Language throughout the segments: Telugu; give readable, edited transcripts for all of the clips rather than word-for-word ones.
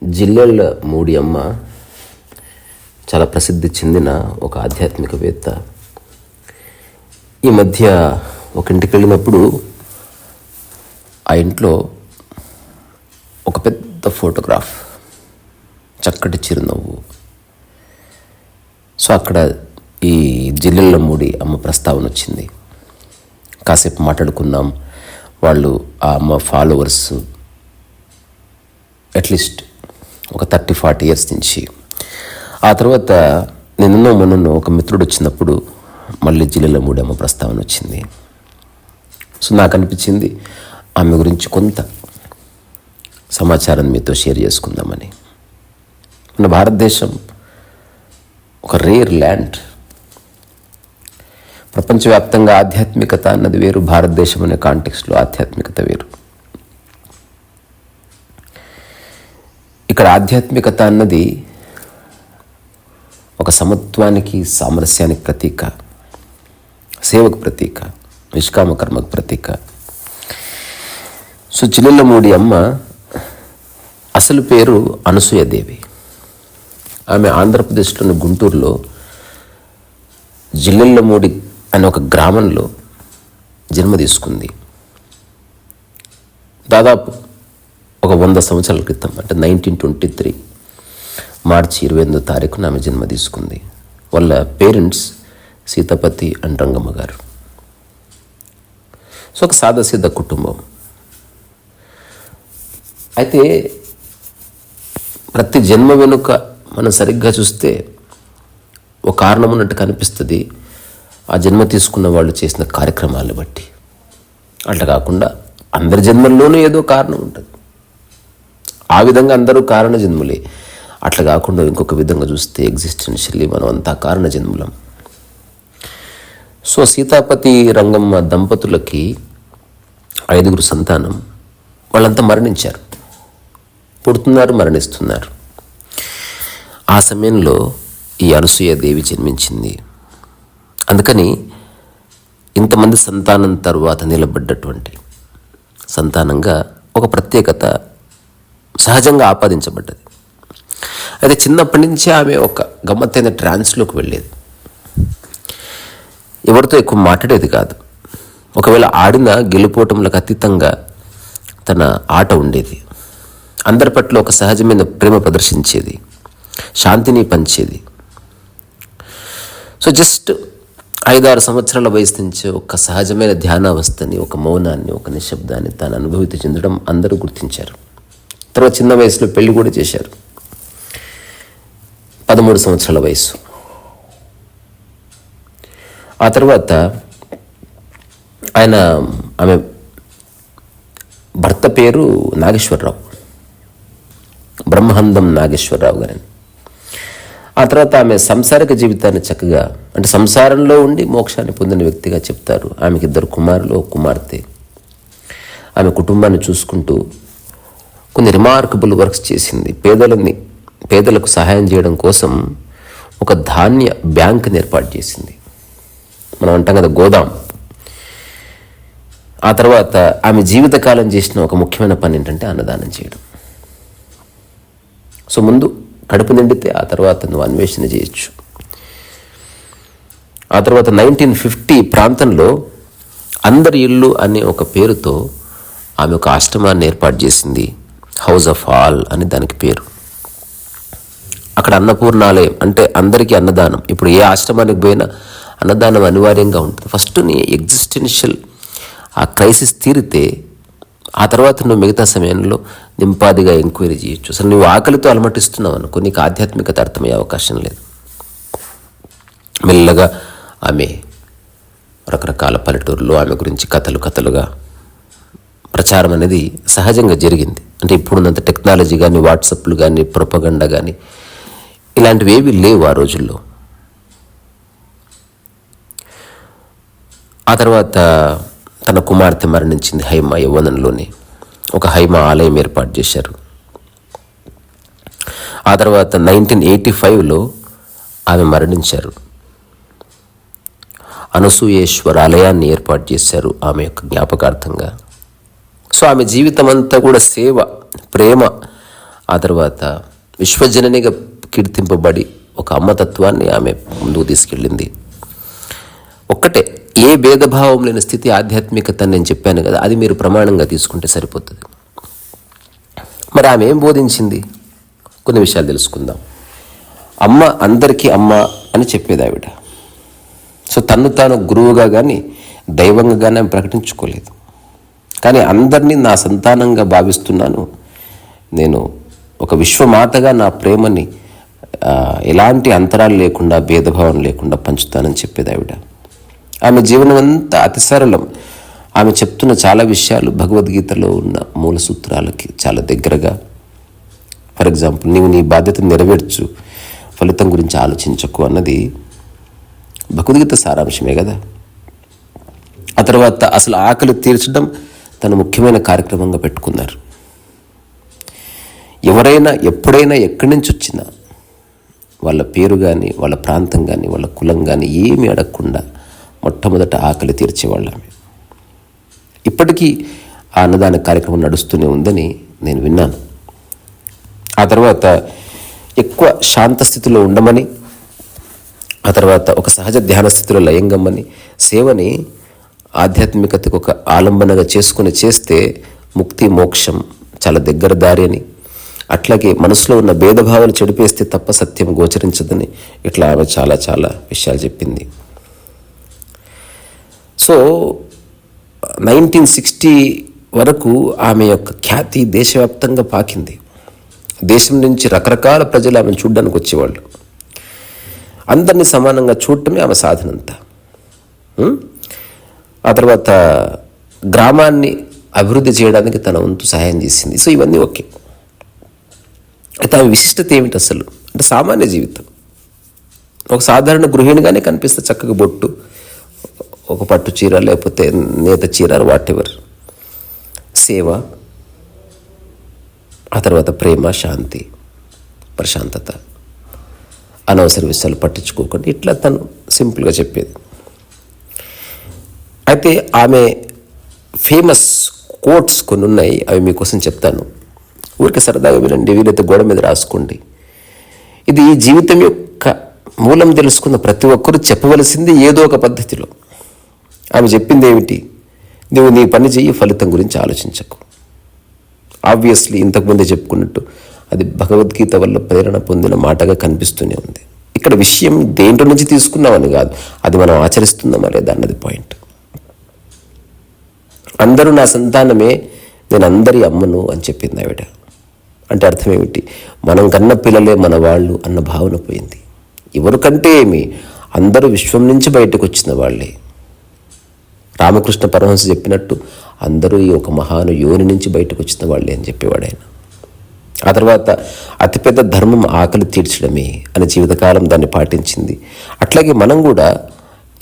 జిల్లెళ్ళ మూడి అమ్మ చాలా ప్రసిద్ధి చెందిన ఒక ఆధ్యాత్మికవేత్త. ఈ మధ్య ఒక ఇంటికి వెళ్ళినప్పుడు ఆ ఇంట్లో ఒక పెద్ద ఫోటోగ్రాఫ్, చక్కటి చిరునవ్వు. సో అక్కడ ఈ జిల్లెళ్ళ మూడి అమ్మ ప్రస్తావన వచ్చింది. కాసేపు మాట్లాడుకున్నాం. వాళ్ళు ఆ అమ్మ ఫాలోవర్స్ అట్లీస్ట్ ఒక 30-40 ఇయర్స్ నుంచి. ఆ తర్వాత మొన్న ఒక మిత్రుడు వచ్చినప్పుడు మళ్ళీ జిల్లెళ్ళ మూడి అమ్మ ప్రస్తావన వచ్చింది. సో నాకు అనిపించింది ఆమె గురించి కొంత సమాచారం మీతో షేర్ చేసుకుందామని. మన భారతదేశం ఒక రేర్ ల్యాండ్. ప్రపంచవ్యాప్తంగా ఆధ్యాత్మికత అన్నది వేరు, భారతదేశం అనే కాంటెక్స్ట్లో ఆధ్యాత్మికత వేరు. ఇక్కడ ఆధ్యాత్మికత అన్నది ఒక సమత్వానికి, సామరస్యానికి ప్రతీక, సేవకు ప్రతీక, నిష్కామ కర్మకు ప్రతీక. సో జిల్లెళ్ళ మూడి అమ్మ అసలు పేరు అనసూయదేవి. ఆమె ఆంధ్రప్రదేశ్లోని గుంటూరులో జిల్లెళ్ళ మూడి అనే ఒక గ్రామంలో జన్మ తీసుకుంది. దాదాపు ఒక 100 సంవత్సరాల క్రితం, అంటే 1923 మార్చి 28వ తారీఖున ఆమె జన్మ తీసుకుంది. వాళ్ళ పేరెంట్స్ సీతాపతి అండ్ రంగమ్మ గారు. సో ఒక సాదాసీదా కుటుంబం. అయితే ప్రతి జన్మ వెనుక మనం సరిగ్గా చూస్తే ఒక కారణం ఉన్నట్టు కనిపిస్తుంది, ఆ జన్మ తీసుకున్న వాళ్ళు చేసిన కార్యక్రమాలను బట్టి. అట్లా కాకుండా అందరి జన్మల్లోనూ ఏదో కారణం ఉంటుంది. ఆ విధంగా అందరూ కారణ జన్ములే. అట్లా కాకుండా ఇంకొక విధంగా చూస్తే ఎగ్జిస్టెన్షియల్లీ మనం అంతా కారణ జన్ములం. సో సీతాపతి రంగమ్మ దంపతులకి 5 సంతానం. వాళ్ళంతా మరణించారు, పుడుతున్నారు, మరణిస్తున్నారు. ఆ సమయంలో ఈ అనసూయదేవి జన్మించింది. అందుకని ఇంతమంది సంతానం తర్వాత నిలబడ్డటువంటి సంతానంగా ఒక ప్రత్యేకత సహజంగా ఆపాదించబడ్డది. అయితే చిన్నప్పటి నుంచే ఆమె ఒక గమ్మత్తైన ట్రాన్స్లోకి వెళ్ళేది. ఎవరితో ఎక్కువ మాట్లాడేది కాదు. ఒకవేళ ఆడినా గెలుపోవటంలకు అతీతంగా తన ఆట ఉండేది. అందరి పట్ల ఒక సహజమైన ప్రేమ ప్రదర్శించేది, శాంతిని పంచేది. సో జస్ట్ 5-6 సంవత్సరాల వయసు నుంచి ఒక సహజమైన ధ్యానావస్థని, ఒక మౌనాన్ని, ఒక నిశ్శబ్దాన్ని తాను అనుభూతి చెందడం అందరూ గుర్తించారు. తర్వాత చిన్న వయసులో పెళ్లి కూడా చేశారు, 13 సంవత్సరాల వయసు. ఆ తర్వాత ఆమె భర్త పేరు నాగేశ్వరరావు, బ్రహ్మహందం నాగేశ్వరరావు గారని. ఆ తర్వాత ఆమె సంసారిక జీవితాన్ని చక్కగా, అంటే సంసారంలో ఉండి మోక్షాన్ని పొందిన వ్యక్తిగా చెప్తారు. ఆమెకి 2 కుమారులు, 1 కుమార్తె. ఆమె కుటుంబాన్ని చూసుకుంటూ కొన్ని రిమార్కబుల్ వర్క్స్ చేసింది. పేదలకు సహాయం చేయడం కోసం ఒక ధాన్య బ్యాంక్ని ఏర్పాటు చేసింది. మనం అంటాం కదా, గోదాం. ఆ తర్వాత ఆమె జీవితకాలం చేసిన ఒక ముఖ్యమైన పని ఏంటంటే అన్నదానం చేయడం. సో ముందు కడుపు నిండితే ఆ తర్వాత నువ్వు అన్వేషణ చేయొచ్చు. ఆ తర్వాత 1950 ప్రాంతంలో అందరి ఇల్లు అనే ఒక పేరుతో ఆమె ఒక ఆశ్రమాన్ని ఏర్పాటు చేసింది. హౌస్ ఆఫ్ ఆల్ అని దానికి పేరు. అక్కడ అన్నపూర్ణాలయం, అంటే అందరికీ అన్నదానం. ఇప్పుడు ఏ ఆశ్రమానికి పోయినా అన్నదానం అనివార్యంగా ఉంటుంది. ఫస్ట్ నీ ఎగ్జిస్టెన్షియల్ ఆ క్రైసిస్ తీరితే ఆ తర్వాత నువ్వు మిగతా సమయంలో నింపాదిగా ఎంక్వైరీ చేయొచ్చు. అసలు నువ్వు ఆకలితో అలమటిస్తున్నావు అనుకో, నీకు ఆధ్యాత్మికత అర్థమయ్యే అవకాశం లేదు. మెల్లగా ఆమె రకరకాల పల్లెటూరులో ఆమె గురించి కథలుగా ప్రచారం అనేది సహజంగా జరిగింది. అంటే ఇప్పుడున్నంత టెక్నాలజీ కానీ, వాట్సాప్లు కానీ, ప్రొపగండా కానీ ఇలాంటివి ఏవి లేవు ఆ రోజుల్లో. ఆ తర్వాత తన కుమార్తె మరణించింది హైమ యవ్వనంలోనే. ఒక హైమ ఆలయం ఏర్పాటు చేశారు. ఆ తర్వాత 1985లో ఆమె మరణించారు. అనసూయేశ్వర ఆలయాన్ని ఏర్పాటు చేశారు ఆమె యొక్క జ్ఞాపకార్థంగా. సో ఆమె జీవితం అంతా కూడా సేవ, ప్రేమ, ఆ తర్వాత విశ్వజననిగా కీర్తింపబడి ఒక అమ్మతత్వాన్ని ఆమె ముందుకు తీసుకెళ్ళింది. ఒక్కటే, ఏ భేదభావం లేని స్థితి ఆధ్యాత్మికత నేను చెప్పాను కదా, అది మీరు ప్రమాణంగా తీసుకుంటే సరిపోతుంది. మరి ఆమె ఏం బోధించింది? కొన్ని విషయాలు తెలుసుకుందాం. అమ్మ అందరికీ అమ్మ అని చెప్పేది ఆవిడ. సో తన్ను తాను గురువుగా కానీ దైవంగా కానీ ఆమె ప్రకటించుకోలేదు. కానీ అందరినీ నా సంతానంగా భావిస్తున్నాను, నేను ఒక విశ్వమాతగా నా ప్రేమని ఎలాంటి అంతరాలు లేకుండా భేదభావం లేకుండా పంచుతానని చెప్పేది ఆవిడ. ఆమె జీవనం అంతా అతి సరళం. ఆమె చెప్తున్న చాలా విషయాలు భగవద్గీతలో ఉన్న మూల సూత్రాలకి చాలా దగ్గరగా. ఫర్ ఎగ్జాంపుల్, నీవు నీ బాధ్యతను నెరవేర్చు, ఫలితం గురించి ఆలోచించకు అన్నది భగవద్గీత సారాంశమే కదా. ఆ తర్వాత అసలు ఆకలి తీర్చడం తన ముఖ్యమైన కార్యక్రమంగా పెట్టుకున్నారు. ఎవరైనా ఎప్పుడైనా ఎక్కడి నుంచి వచ్చినా వాళ్ళ పేరు కానీ వాళ్ళ ప్రాంతం కానీ వాళ్ళ కులం కానీ ఏమీ అడగకుండా మొట్టమొదట ఆకలి తీర్చేవాళ్ళు ఆమె. ఇప్పటికీ ఆ అన్నదాన కార్యక్రమం నడుస్తూనే ఉందని నేను విన్నాను. ఆ తర్వాత ఎక్కువ శాంత స్థితిలో ఉండమని, ఆ తర్వాత ఒక సహజ ధ్యాన స్థితిలో లయంగమ్మని, సేవని ఆధ్యాత్మికతకు ఒక ఆలంబనగా చేసుకుని చేస్తే ముక్తి మోక్షం చాలా దగ్గర దారి అని, అట్లాగే మనసులో ఉన్న భేదభావాలు చెడిపేస్తే తప్ప సత్యం గోచరించదని, ఇట్లా ఆమె చాలా చాలా విషయాలు చెప్పింది. సో 1960 వరకు ఆమె యొక్క ఖ్యాతి దేశవ్యాప్తంగా పాకింది. దేశం నుంచి రకరకాల ప్రజలు ఆమెను చూడడానికి వచ్చేవాళ్ళు. అందరినీ సమానంగా చూడటమే ఆమె సాధనంతా. ఆ తర్వాత గ్రామాన్ని అభివృద్ధి చేయడానికి తన వంతు సహాయం చేసింది. సో ఇవన్నీ ఓకే. అయితే ఆమె విశిష్టత ఏమిటి అసలు అంటే, సామాన్య జీవితం. ఒక సాధారణ గృహిణిగానే కనిపిస్తే, చక్కగా బొట్టు, ఒక పట్టు చీర లేకపోతే నేత చీర, వాటెవర్, సేవ, ఆ తర్వాత ప్రేమ, శాంతి, ప్రశాంతత, అనవసర విషయాలు పట్టించుకోకుండా ఇట్లా తను సింపుల్గా చెప్పేది. అయితే ఆమె ఫేమస్ కోట్స్ కొన్ని ఉన్నాయి, అవి మీకోసం చెప్తాను. ఊరికి సరదాగా వినండి, వీలైతే గోడ మీద రాసుకోండి. ఇది ఈ జీవితం యొక్క మూలం తెలుసుకున్న ప్రతి ఒక్కరూ చెప్పవలసింది ఏదో ఒక పద్ధతిలో. ఆమె చెప్పింది ఏమిటి? నువ్వు నీ పని చెయ్యి, ఫలితం గురించి ఆలోచించకు. ఆబ్వియస్లీ ఇంతకుముందే చెప్పుకున్నట్టు అది భగవద్గీత వల్ల ప్రేరణ పొందిన మాటగా కనిపిస్తూనే ఉంది. ఇక్కడ విషయం దేంట్లో నుంచి తీసుకున్నామని కాదు, అది మనం ఆచరిస్తున్నామా లేదా అన్నది పాయింట్. అందరూ నా సంతానమే, నేను అందరి అమ్మను అని చెప్పింది ఆవిడ. అంటే అర్థం ఏమిటి? మనం కన్న పిల్లలే మన వాళ్ళు అన్న భావన పోయింది. ఎవరికంటే ఏమి, అందరూ విశ్వం నుంచి బయటకు వచ్చిన వాళ్ళే. రామకృష్ణ పరమహంస చెప్పినట్టు అందరూ ఈ ఒక మహాను యోని నుంచి బయటకు వచ్చిన వాళ్ళే అని చెప్పేవాడు ఆయన. ఆ తర్వాత అతిపెద్ద ధర్మం ఆకలి తీర్చడమే అని జీవితకాలం దాన్ని పాటించింది. అట్లాగే మనం కూడా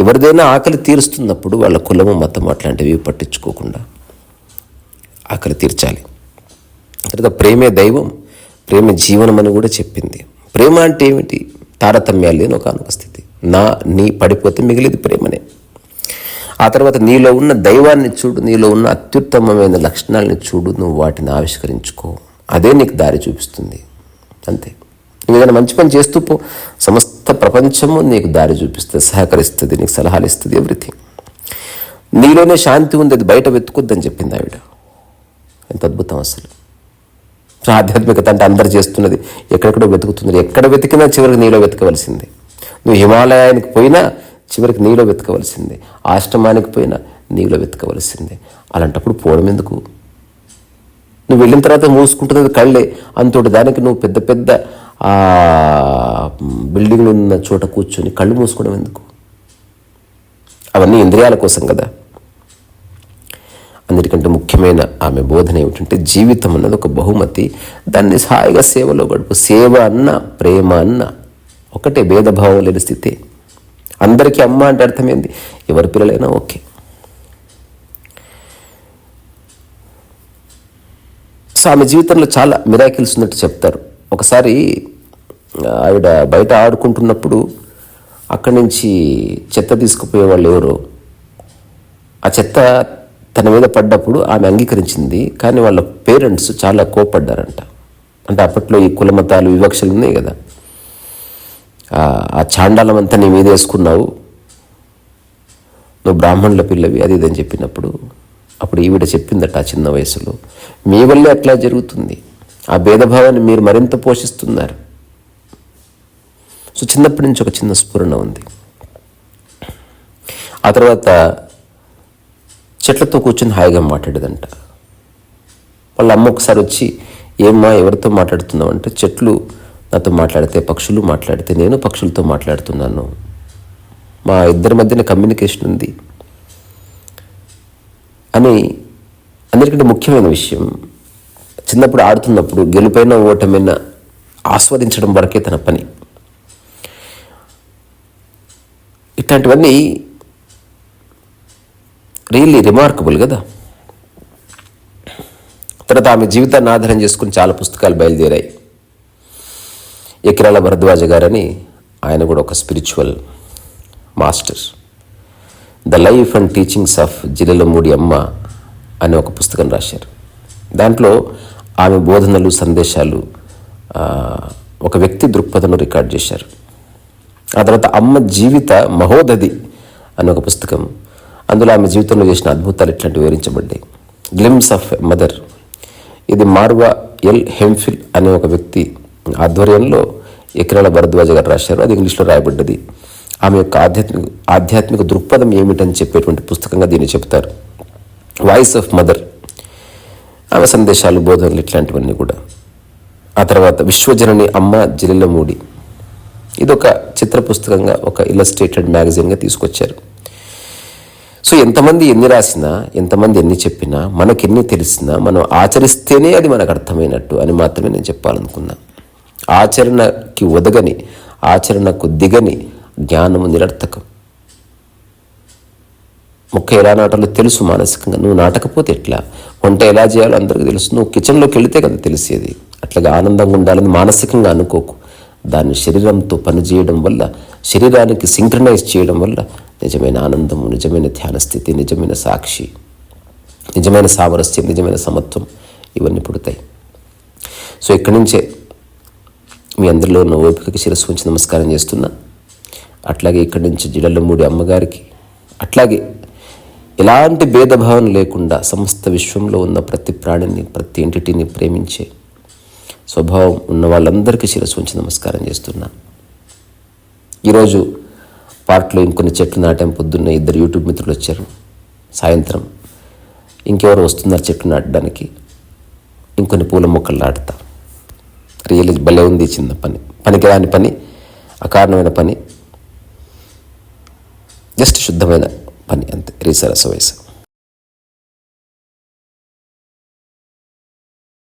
ఎవరిదైనా ఆకలి తీరుస్తున్నప్పుడు వాళ్ళ కులము, మతం అట్లాంటివి పట్టించుకోకుండా ఆకలి తీర్చాలి. తర్వాత ప్రేమే దైవం, ప్రేమ జీవనం అని కూడా చెప్పింది. ప్రేమ అంటే ఏమిటి? తారతమ్యాలు లేని ఒక స్థితి. నీ పడిపోతే మిగిలిది ప్రేమనే. ఆ తర్వాత నీలో ఉన్న దైవాన్ని చూడు, నీలో ఉన్న అత్యుత్తమమైన లక్షణాలని చూడు, నువ్వు వాటిని ఆవిష్కరించుకో, అదే నీకు దారి చూపిస్తుంది. అంతే. నువ్వు ఏదైనా మంచి పని చేస్తూ పో, సమస్త ప్రపంచము నీకు దారి చూపిస్తుంది, సహకరిస్తుంది, నీకు సలహాలు ఇస్తుంది, ఎవ్రీథింగ్. నీలోనే శాంతి ఉంది, అది బయట వెతుకొద్దని చెప్పింది ఆవిడ. ఎంత అద్భుతం అసలు. ఆధ్యాత్మికత అంటే అందరు చేస్తున్నది, ఎక్కడెక్కడో వెతుకుతున్నది. ఎక్కడ వెతికినా చివరికి నీలో వెతకవలసిందే. నువ్వు హిమాలయానికి పోయినా చివరికి నీలో వెతకవలసిందే, ఆశ్రమానికి పోయినా నీలో వెతకవలసిందే. అలాంటప్పుడు పోవడం ఎందుకు? నువ్వు వెళ్ళిన తర్వాత మూసుకుంటున్నది కళ్ళే, అంతటి దానికి నువ్వు పెద్ద పెద్ద బిల్డింగ్లు ఉన్న చోట కూర్చొని కళ్ళు మూసుకోవడం ఎందుకు? అవన్నీ ఇంద్రియాల కోసం కదా. అన్నిటికంటే ముఖ్యమైన ఆమె బోధన ఏమిటంటే, జీవితం అన్నది ఒక బహుమతి, దాన్ని హాయిగా సేవలో గడుపు. సేవ అన్న ప్రేమ అన్న ఒకటే, భేదభావం లేని స్థితి. అందరికీ అమ్మ అంటే అర్థమైంది, ఎవరి పిల్లలైనా ఓకే. సో ఆమె జీవితంలో చాలా మిరాకిల్స్ ఉన్నట్టు చెప్తారు. ఒకసారి ఆవిడ బయట ఆడుకుంటున్నప్పుడు అక్కడి నుంచి చెత్త తీసుకుపోయే వాళ్ళు ఎవరో, ఆ చెత్త తన మీద పడ్డప్పుడు ఆమె అంగీకరించింది, కానీ వాళ్ళ పేరెంట్స్ చాలా కోపడ్డారంట. అంటే అప్పట్లో ఈ కుల మతాలు వివక్షలు ఉన్నాయి కదా, ఆ చాండాలం అంతా నీ మీద వేసుకున్నావు, నువ్వు బ్రాహ్మణుల పిల్లవి, అది ఇదని చెప్పినప్పుడు అప్పుడు ఈవిడ చెప్పిందట ఆ చిన్న వయసులో, మీ వల్లే అట్లా జరుగుతుంది, ఆ భేదభావాన్ని మీరు మరింత పోషిస్తున్నారు. సో చిన్నప్పటి నుంచి ఒక చిన్న స్ఫురణ ఉంది. ఆ తర్వాత చెట్లతో కూర్చొని హాయిగా మాట్లాడేదంట. వాళ్ళ అమ్మ ఒకసారి వచ్చి, ఏమ్మా ఎవరితో మాట్లాడుతున్నావు అంటే, చెట్లు నాతో మాట్లాడితే, పక్షులు మాట్లాడితే నేను పక్షులతో మాట్లాడుతున్నాను, మా ఇద్దరి మధ్యన కమ్యూనికేషన్ ఉంది అని. అందరికంటే ముఖ్యమైన విషయం, చిన్నప్పుడు ఆడుతున్నప్పుడు గెలుపైన ఓటమైనా ఆస్వాదించడం వరకే తన పని. ఇట్లాంటివన్నీ రియల్లీ రిమార్కబుల్ కదా. తర్వాత ఆమె జీవితాన్ని ఆధారం చేసుకుని చాలా పుస్తకాలు బయలుదేరాయి. ఎకిరాల భరద్వాజ గారని, ఆయన కూడా ఒక spiritual master. The life and teachings of Jillellamudi అమ్మ అనే ఒక పుస్తకం రాశారు. దాంట్లో ఆమె బోధనలు, సందేశాలు ఒక వ్యక్తి దృక్పథంలో రికార్డ్ చేశారు. ఆ తర్వాత అమ్మ జీవిత మహోదధి అనే ఒక పుస్తకం, అందులో ఆమె జీవితంలో చేసిన అద్భుతాలు ఇట్లాంటివి వివరించబడ్డాయి. గ్లిమ్స్ ఆఫ్ మదర్, ఇది మార్వా ఎల్ హెంఫిల్ అనే ఒక వ్యక్తి ఆధ్వర్యంలో ఎకిరాల భరద్వాజ గారు రాశారు. అది ఇంగ్లీష్లో రాయబడ్డది. ఆమె యొక్క ఆధ్యాత్మిక దృక్పథం ఏమిటని చెప్పేటువంటి పుస్తకంగా దీన్ని చెప్తారు. వాయిస్ ఆఫ్ మదర్, ఆమె సందేశాలు, బోధనలు ఇట్లాంటివన్నీ కూడా. ఆ తర్వాత విశ్వజనని అమ్మ జిల్లెలమూడి, ఇదొక చిత్ర పుస్తకంగా, ఒక ఇలస్ట్రేటెడ్ మ్యాగజైన్గా తీసుకొచ్చారు. సో ఎంతమంది ఎన్ని రాసినా, ఎంతమంది ఎన్ని చెప్పినా, మనకెన్ని తెలిసినా, మనం ఆచరిస్తేనే అది మనకు అర్థమైనట్టు అని మాత్రమే నేను చెప్పాలనుకున్నా. ఆచరణకి ఒదగని, ఆచరణకు దిగని జ్ఞానము నిరర్థకం. మొక్క ఎలా నాటాలో తెలుసు మానసికంగా, నువ్వు నాటకపోతే ఎట్లా? వంట ఎలా చేయాలో అందరికీ తెలుసు, నువ్వు కిచెన్లోకి వెళితే కదా తెలిసేది. అట్లాగే ఆనందంగా ఉండాలని మానసికంగా అనుకోకు, దాన్ని శరీరంతో పనిచేయడం వల్ల, శరీరానికి సింక్రనైజ్ చేయడం వల్ల నిజమైన ఆనందము, నిజమైన ధ్యాన స్థితి, నిజమైన సాక్షి, నిజమైన సామరస్యం, నిజమైన సమత్వం ఇవన్నీ పుడతాయి. సో ఇక్కడి నుంచే మీ అందరిలో ఉన్న ఓపికకి శిరస్సు ఉంచి నమస్కారం చేస్తున్నా. అట్లాగే ఇక్కడి నుంచి జిల్లెలమూడి అమ్మగారికి, అట్లాగే ఎలాంటి భేదభావం లేకుండా సమస్త విశ్వంలో ఉన్న ప్రతి ప్రాణిని, ప్రతి ఎంటిటీని ప్రేమించే స్వభావం ఉన్న వాళ్ళందరికీ శిరస్సు ఉంచి నమస్కారం చేస్తున్నా. ఈరోజు పార్ట్లో ఇంకొన్ని చెట్లు నాటాం. పొద్దున్న 2 యూట్యూబ్ మిత్రులు వచ్చారు. సాయంత్రం ఇంకెవరు వస్తున్నారు చెట్లు నాటడానికి. ఇంకొన్ని పూల మొక్కలు నాటుతా. రియల్లీ భలే ఉంది చిన్న పని, పనికిరాని పని, అకారణమైన పని, జస్ట్ శుద్ధమైన పని అంతే. రీసరస వయసు.